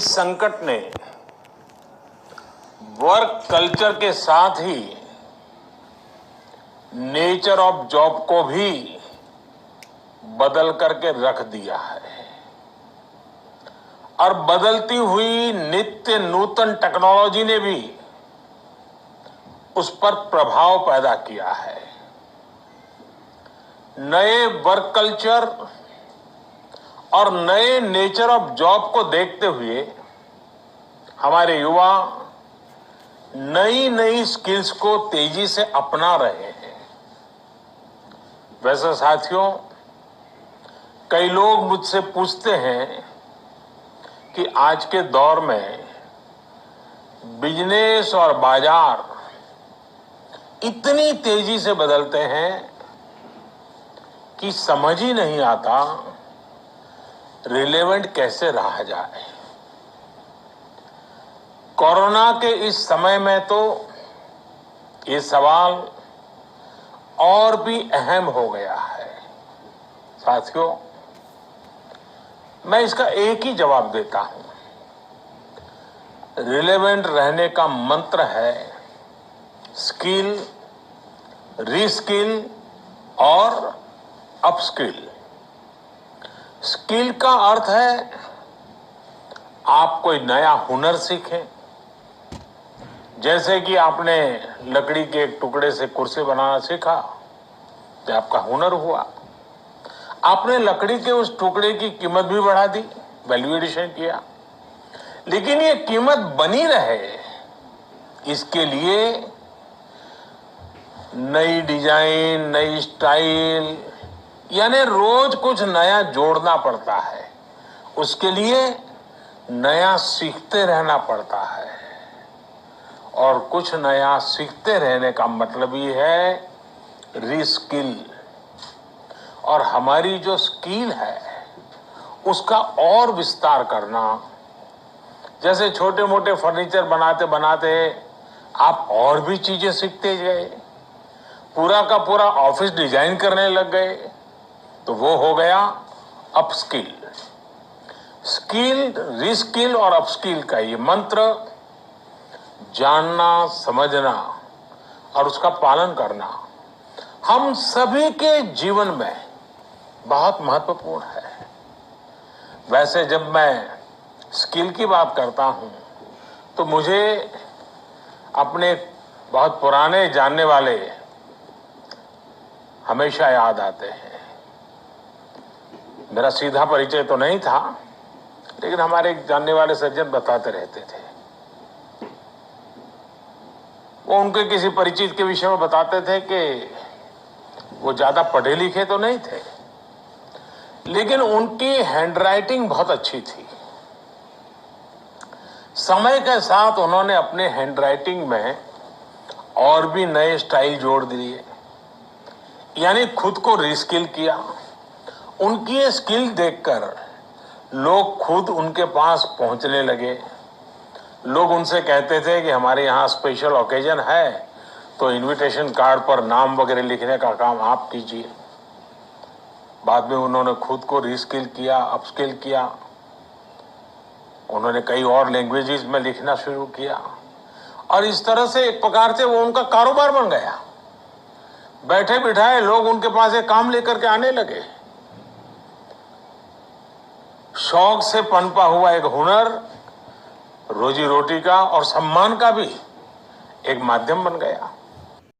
इस संकट ने वर्क कल्चर के साथ ही नेचर ऑफ जॉब को भी बदल करके रख दिया है और बदलती हुई नित्य नूतन टेक्नोलॉजी ने भी उस पर प्रभाव पैदा किया है। नए वर्क कल्चर और नए नेचर ऑफ जॉब को देखते हुए हमारे युवा नई नई स्किल्स को तेजी से अपना रहे हैं। वैसे साथियों, कई लोग मुझसे पूछते हैं कि आज के दौर में बिजनेस और बाजार इतनी तेजी से बदलते हैं कि समझ ही नहीं आता रिलेवेंट कैसे रहा जाए। कोरोना के इस समय में तो ये सवाल और भी अहम हो गया है। साथियों, मैं इसका एक ही जवाब देता हूं। रिलेवेंट रहने का मंत्र है स्किल, रीस्किल और अपस्किल। स्किल का अर्थ है आप कोई नया हुनर सीखें, जैसे कि आपने लकड़ी के एक टुकड़े से कुर्सी बनाना सीखा तो आपका हुनर हुआ। आपने लकड़ी के उस टुकड़े की कीमत भी बढ़ा दी, वैल्यू एडिशन किया, लेकिन ये कीमत बनी रहे इसके लिए नई डिजाइन, नई स्टाइल, यानी रोज कुछ नया जोड़ना पड़ता है। उसके लिए नया सीखते रहना पड़ता है और कुछ नया सीखते रहने का मतलब ही है रीस्किल। और हमारी जो स्किल है उसका और विस्तार करना। जैसे छोटे मोटे फर्नीचर बनाते बनाते आप और भी चीजें सीखते गए, पूरा का पूरा ऑफिस डिजाइन करने लग गए, तो वो हो गया अपस्किल। स्किल, रीस्किल और अपस्किल का ये मंत्र जानना, समझना और उसका पालन करना हम सभी के जीवन में बहुत महत्वपूर्ण है। वैसे जब मैं स्किल की बात करता हूं तो मुझे अपने बहुत पुराने जानने वाले हमेशा याद आते हैं। मेरा सीधा परिचय तो नहीं था, लेकिन हमारे एक जानने वाले सज्जन बताते रहते थे। वो उनके किसी परिचित के विषय में बताते थे कि वो ज्यादा पढ़े लिखे तो नहीं थे, लेकिन उनकी हैंडराइटिंग बहुत अच्छी थी। समय के साथ उन्होंने अपने हैंडराइटिंग में और भी नए स्टाइल जोड़ दिए, यानी खुद को रीस्किल किया। उनकी ये स्किल देखकर लोग खुद उनके पास पहुंचने लगे। लोग उनसे कहते थे कि हमारे यहाँ स्पेशल ओकेजन है तो इनविटेशन कार्ड पर नाम वगैरह लिखने का काम आप कीजिए। बाद में उन्होंने खुद को रीस्किल किया, अपस्किल किया। उन्होंने कई और लैंग्वेजेस में लिखना शुरू किया और इस तरह से एक प्रकार से वो उनका कारोबार बन गया। बैठे बिठाए लोग उनके पास एक काम लेकर के आने लगे। शौक से पनपा हुआ एक हुनर रोजी रोटी का और सम्मान का भी एक माध्यम बन गया।